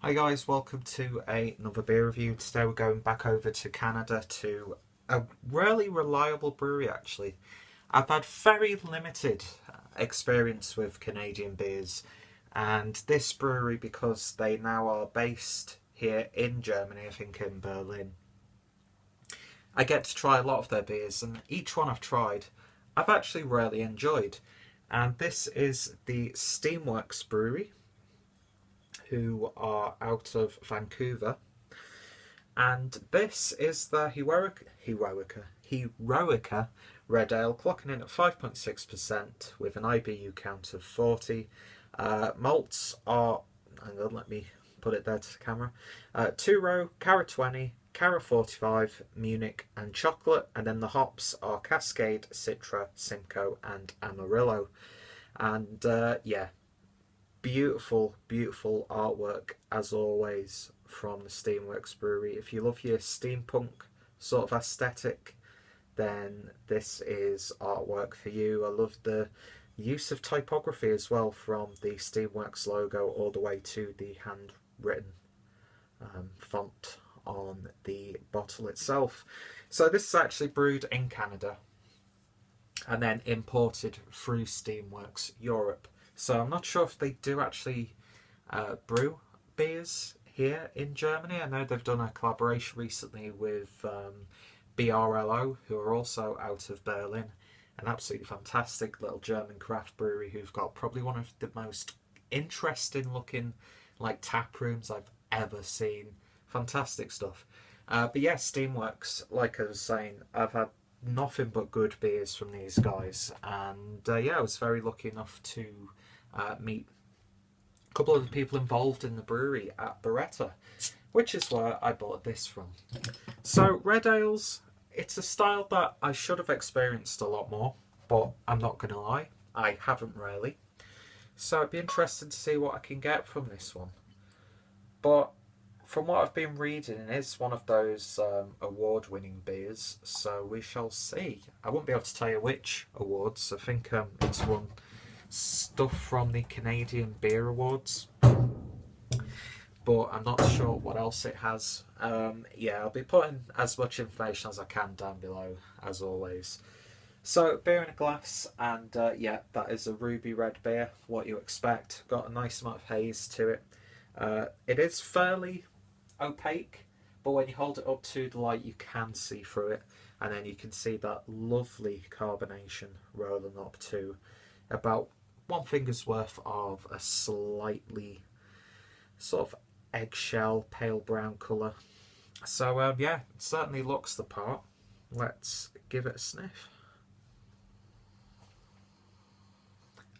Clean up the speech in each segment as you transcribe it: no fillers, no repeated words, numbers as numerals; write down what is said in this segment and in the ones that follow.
Hi guys, welcome to another beer review. Today we're going back over to Canada to a really reliable brewery actually. I've had very limited experience with Canadian beers, and this brewery, because they now are based here in Germany, I think in Berlin, I get to try a lot of their beers, and each one I've tried I've actually really enjoyed. And this is the Steamworks Brewery, who are out of Vancouver. And this is the Heroica Red Ale, clocking in at 5.6% with an IBU count of 40. Malts are, hang on, let me put it there to the camera, Two Row, Cara 20, Cara 45, Munich and Chocolate, and then the hops are Cascade, Citra, Simcoe and Amarillo. And yeah, beautiful, beautiful artwork as always from the Steamworks Brewery. If you love your steampunk sort of aesthetic, then this is artwork for you. I love the use of typography as well, from the Steamworks logo all the way to the handwritten font on the bottle itself. So this is actually brewed in Canada and then imported through Steamworks Europe. So I'm not sure if they do actually brew beers here in Germany. I know they've done a collaboration recently with BRLO, who are also out of Berlin. An absolutely fantastic little German craft brewery who've got probably one of the most interesting looking tap rooms I've ever seen. Fantastic stuff. But yeah, Steamworks, like I was saying, I've had nothing but good beers from these guys, and yeah, I was very lucky enough to meet a couple of the people involved in the brewery at Birretta, which is where I bought this from. So red ales, it's a style that I should have experienced a lot more, but I'm not going to lie, I haven't really. So it'd be interesting to see what I can get from this one. But from what I've been reading, it's one of those award-winning beers, so we shall see. I won't be able to tell you which awards. I think it's won stuff from the Canadian Beer Awards, but I'm not sure what else it has. Yeah, I'll be putting as much information as I can down below, as always. So, beer in a glass, and yeah, that is a ruby red beer, what you expect. Got a nice amount of haze to it. It is fairly opaque, but when you hold it up to the light you can see through it, and then you can see that lovely carbonation rolling up to about one finger's worth of a slightly sort of eggshell pale brown colour. So yeah, it certainly looks the part. Let's give it a sniff.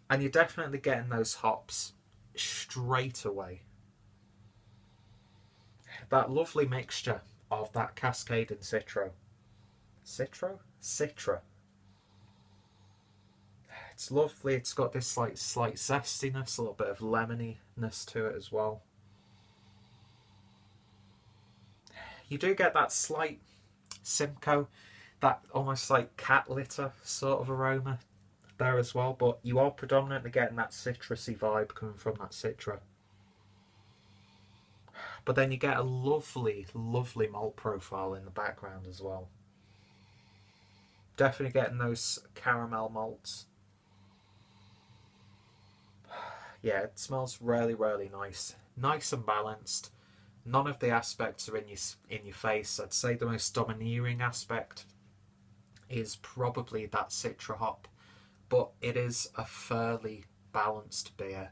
And you're definitely getting those hops straight away. That lovely mixture of that Cascade and Citra. Citra. It's lovely. It's got this slight zestiness, a little bit of lemoniness to it as well. You do get that slight Simcoe, that almost like cat litter sort of aroma there as well, but you are predominantly getting that citrusy vibe coming from that Citra. But then you get a lovely, lovely malt profile in the background as well. Definitely getting those caramel malts. Yeah, it smells really, really nice. Nice and balanced. None of the aspects are in your face. I'd say the most domineering aspect is probably that Citra hop, but it is a fairly balanced beer,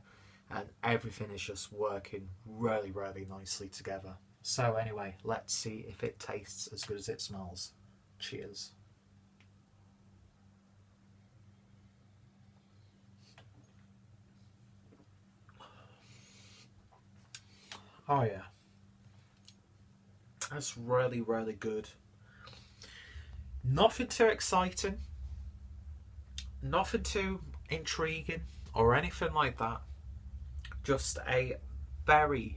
and everything is just working really, really nicely together. So anyway, let's see if it tastes as good as it smells. Cheers. Oh yeah, that's really, really good. Nothing too exciting, nothing too intriguing or anything like that. Just a very,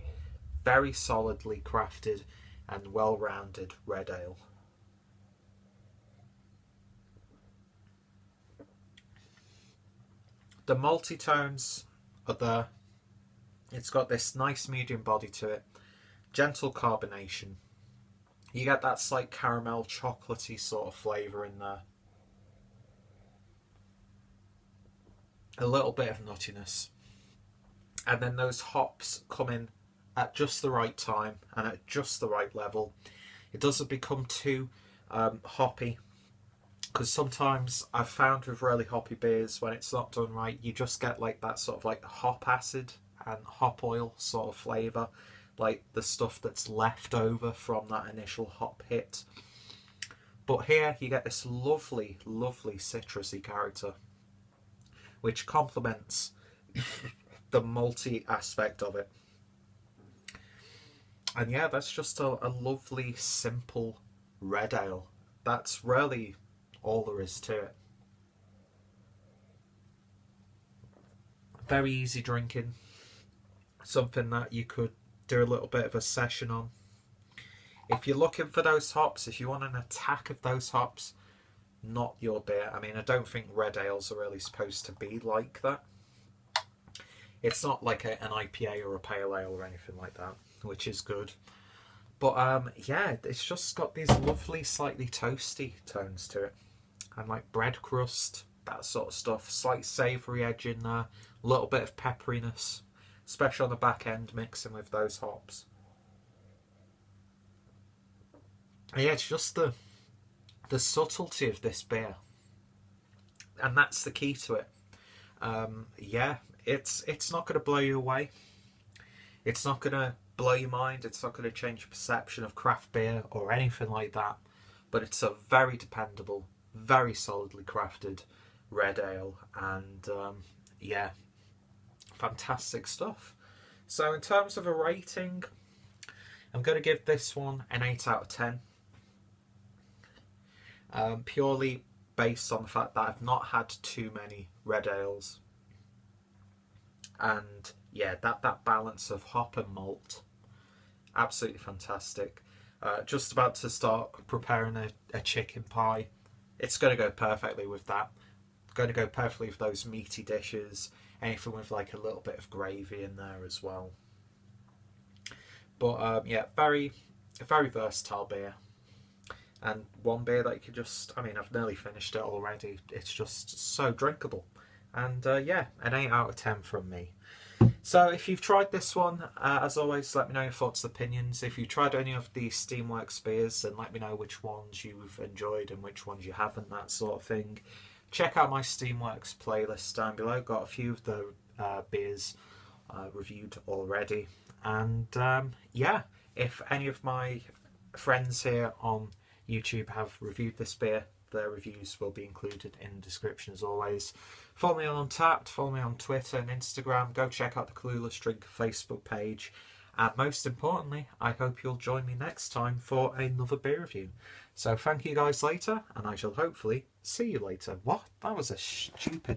very solidly crafted and well-rounded red ale. The multi-tones are there. It's got this nice medium body to it, gentle carbonation. You get that slight caramel chocolatey sort of flavour in there. A little bit of nuttiness. And then those hops come in at just the right time and at just the right level. It doesn't become too hoppy, because sometimes I've found with really hoppy beers, when it's not done right, you just get like that sort of like hop acid and hop oil sort of flavour, like the stuff that's left over from that initial hop hit. But here you get this lovely, lovely citrusy character, which complements the malty aspect of it. And yeah, that's just a lovely, simple red ale. That's really all there is to it. Very easy drinking. Something that you could do a little bit of a session on. If you're looking for those hops, if you want an attack of those hops, not your beer. I mean, I don't think red ales are really supposed to be like that. It's not like an IPA or a pale ale or anything like that, which is good. But yeah, it's just got these lovely, slightly toasty tones to it. And like bread crust, that sort of stuff. Slight savoury edge in there. A little bit of pepperiness, especially on the back end, mixing with those hops. And yeah, it's just the subtlety of this beer. And that's the key to it. Yeah, it's not going to blow you away. It's not going to blow your mind. It's not going to change your perception of craft beer or anything like that. But it's a very dependable, very solidly crafted red ale. And yeah, fantastic stuff. So in terms of a rating, I'm going to give this one an 8 out of 10. Purely based on the fact that I've not had too many red ales. And yeah, that balance of hop and malt, absolutely fantastic. Just about to start preparing a chicken pie. It's going to go perfectly with that. It's going to go perfectly with those meaty dishes. Anything with like a little bit of gravy in there as well. But yeah, very versatile beer. And one beer that you could just, I mean, I've nearly finished it already. It's just so drinkable. And yeah, an 8 out of 10 from me. So if you've tried this one, as always, let me know your thoughts and opinions. If you've tried any of the Steamworks beers, then let me know which ones you've enjoyed and which ones you haven't, that sort of thing. Check out my Steamworks playlist down below. Got a few of the beers reviewed already. And yeah, if any of my friends here on YouTube have reviewed this beer, their reviews will be included in the description as always. Follow me on Untappd, follow me on Twitter and Instagram. Go check out the Clueless Drink Facebook page. And most importantly, I hope you'll join me next time for another beer review. So thank you guys later, and I shall hopefully see you later. What? That was a stupid